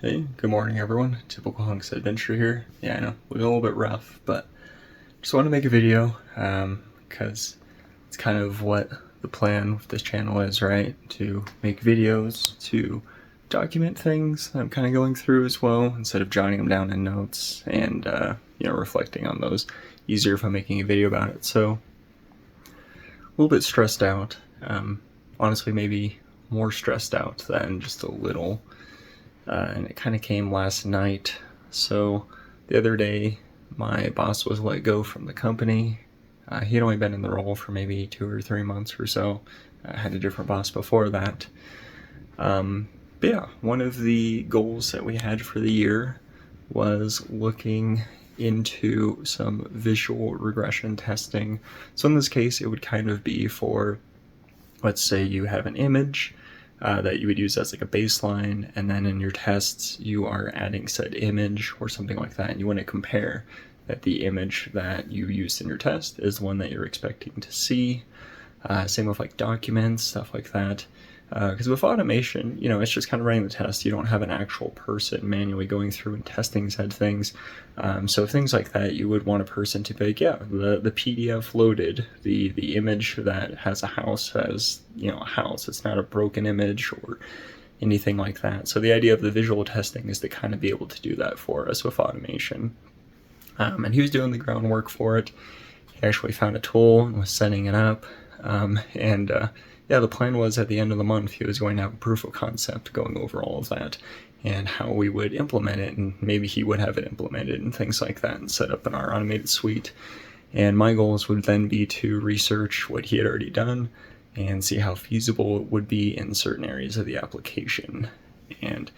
Hey, good morning everyone. Typical Hunks Adventure here. Yeah, I know, a little bit rough, but just want to make a video because it's kind of what the plan with this channel is, right? To make videos, to document things that I'm kind of going through as well, instead of jotting them down in notes and, reflecting on those. Easier if I'm making a video about it. So, a little bit stressed out. Honestly, maybe more stressed out than just a little. And it kind of came last night. So the other day, my boss was let go from the company. He had only been in the role for maybe 2 or 3 months or so. I had a different boss before that. But yeah, one of the goals that we had for the year was looking into some visual regression testing. So in this case, it would kind of be for, let's say you have an image that you would use as like a baseline, and then in your tests you are adding said image or something like that, and you want to compare that the image that you used in your test is the one that you're expecting to see. Same with like documents, stuff like that. Because with automation, it's just kind of running the test. You don't have an actual person manually going through and testing said things. So things like that, you would want a person to be like, yeah, the PDF loaded, the image that has a house has, a house. It's not a broken image or anything like that. So the idea of the visual testing is to kind of be able to do that for us with automation. And he was doing the groundwork for it. He actually found a tool and was setting it up. Yeah, the plan was at the end of the month he was going to have a proof of concept going over all of that and how we would implement it, and maybe he would have it implemented and things like that and set up in our automated suite. And my goals would then be to research what he had already done and see how feasible it would be in certain areas of the application. And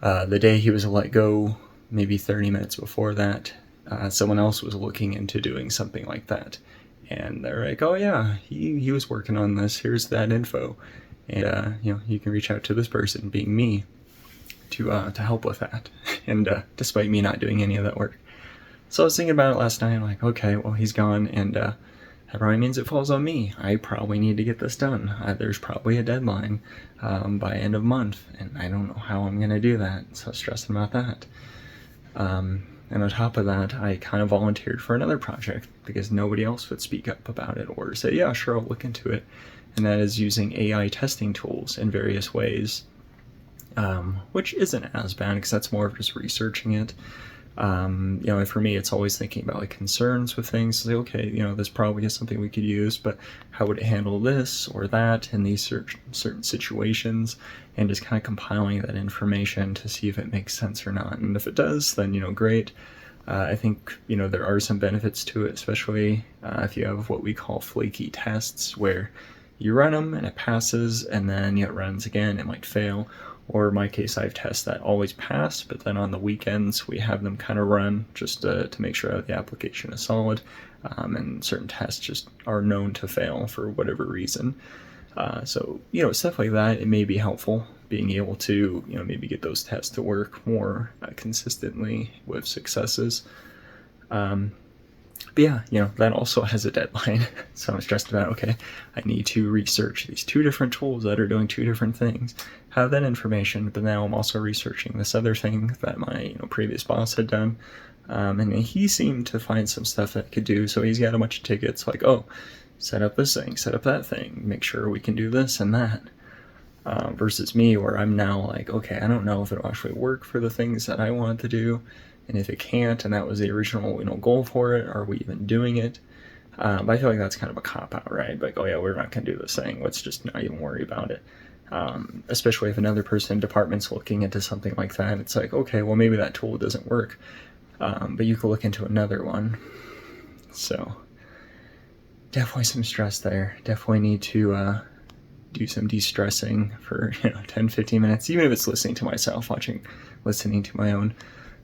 the day he was let go, maybe 30 minutes before that, someone else was looking into doing something like that. And they're like, oh yeah, he was working on this, here's that info. And, you can reach out to this person, being me, to help with that. And despite me not doing any of that work. So I was thinking about it last night, I'm like, okay, well he's gone, and that probably means it falls on me. I probably need to get this done. There's probably a deadline by end of month, and I don't know how I'm gonna do that, so I was stressing about that. And on top of that, I kind of volunteered for another project because nobody else would speak up about it or say, yeah, sure, I'll look into it. And that is using AI testing tools in various ways, which isn't as bad because that's more of just researching it. For me, it's always thinking about like concerns with things. Like, okay, this probably is something we could use, but how would it handle this or that in these certain situations? And just kind of compiling that information to see if it makes sense or not. And if it does, then, great. I think, there are some benefits to it, especially if you have what we call flaky tests, where you run them and it passes, and then it runs again, it might fail. Or in my case, I have tests that always pass, but then on the weekends we have them kind of run just to make sure that the application is solid, and certain tests just are known to fail for whatever reason. So, stuff like that, it may be helpful, being able to, maybe get those tests to work more consistently with successes. But yeah, that also has a deadline. So I'm stressed about, okay, I need to research these 2 different tools that are doing 2 different things, have that information, but now I'm also researching this other thing that my previous boss had done. And he seemed to find some stuff that I could do, so he's got a bunch of tickets like, oh, set up this thing, set up that thing, make sure we can do this and that. Versus me, where I'm now like, okay, I don't know if it'll actually work for the things that I want to do. And if it can't, and that was the original goal for it, are we even doing it? But I feel like that's kind of a cop-out, right? Like, oh yeah, we're not going to do this thing. Let's just not even worry about it. Especially if another person in department's looking into something like that. It's like, okay, well maybe that tool doesn't work, but you could look into another one. So definitely some stress there. Definitely need to do some de-stressing for 10-15 minutes, even if it's listening to myself, listening to my own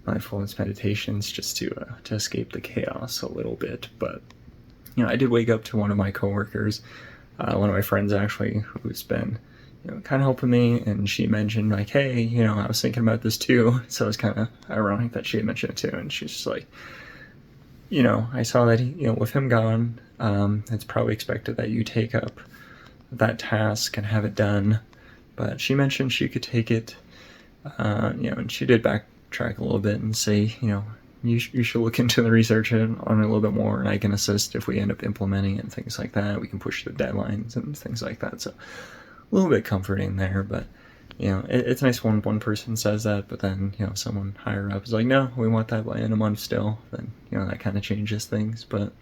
mindfulness meditations, just to escape the chaos a little bit. But I did wake up to one of my coworkers, one of my friends actually, who's been kind of helping me, and she mentioned like, hey, I was thinking about this too. So it was kind of ironic that she had mentioned it too, and she's just like, I saw that with him gone, it's probably expected that you take up that task and have it done. But she mentioned she could take it You know, and she did backtrack a little bit and say, you know, you should look into the research on it a little bit more, and I can assist if we end up implementing it and things like that. We can push the deadlines and things like that. So a little bit comforting there, but you know, it's nice when one person says that, but then, you know, someone higher up is like, no, we want that by in a month still. Then, you know, that kind of changes things. But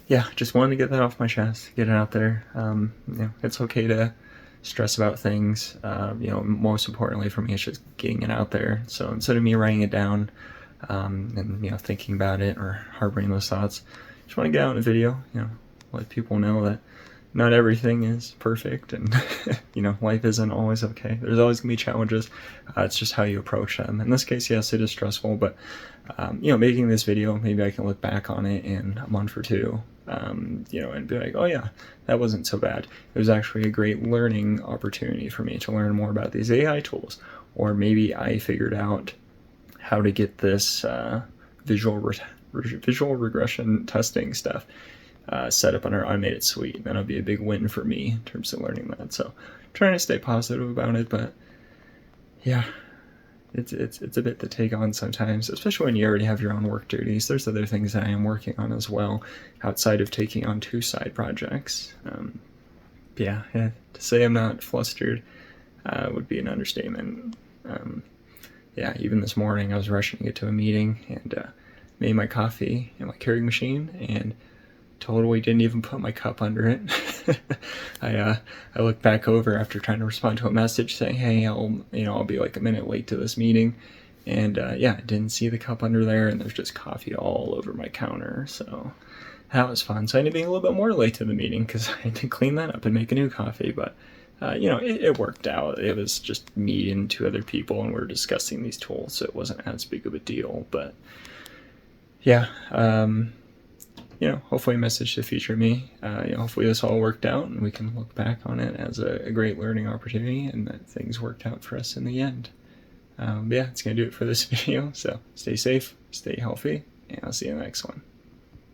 yeah, just wanted to get that off my chest, get it out there. You know, it's okay to stress about things. You know, most importantly for me, it's just getting it out there. So instead of me writing it down, and, you know, thinking about it or harboring those thoughts, just want to get out in a video, you know, let people know that not everything is perfect, and you know, life isn't always okay. There's always gonna be challenges. It's just how you approach them. In this case, yes, it is stressful, but you know, making this video, maybe I can look back on it in a month or two, you know, and be like, oh yeah, that wasn't so bad. It was actually a great learning opportunity for me to learn more about these AI tools, or maybe I figured out how to get this visual regression testing stuff set up on our automated suite. That'll be a big win for me in terms of learning that. So trying to stay positive about it, but yeah, it's a bit to take on sometimes, especially when you already have your own work duties. There's other things that I am working on as well, outside of taking on 2 side projects. Yeah, to say I'm not flustered would be an understatement. Yeah, even this morning I was rushing to get to a meeting and made my coffee in my Keurig machine and totally didn't even put my cup under it. I looked back over after trying to respond to a message saying, hey, I'll be like a minute late to this meeting, and yeah, I didn't see the cup under there, and there's just coffee all over my counter. So that was fun. So I ended up being a little bit more late to the meeting because I had to clean that up and make a new coffee, but you know, it worked out. It was just me and 2 other people, and we were discussing these tools, so it wasn't as big of a deal. But yeah, you know, hopefully a message to feature me. You know, hopefully this all worked out and we can look back on it as a great learning opportunity and that things worked out for us in the end. Yeah, it's going to do it for this video. So stay safe, stay healthy, and I'll see you in the next one.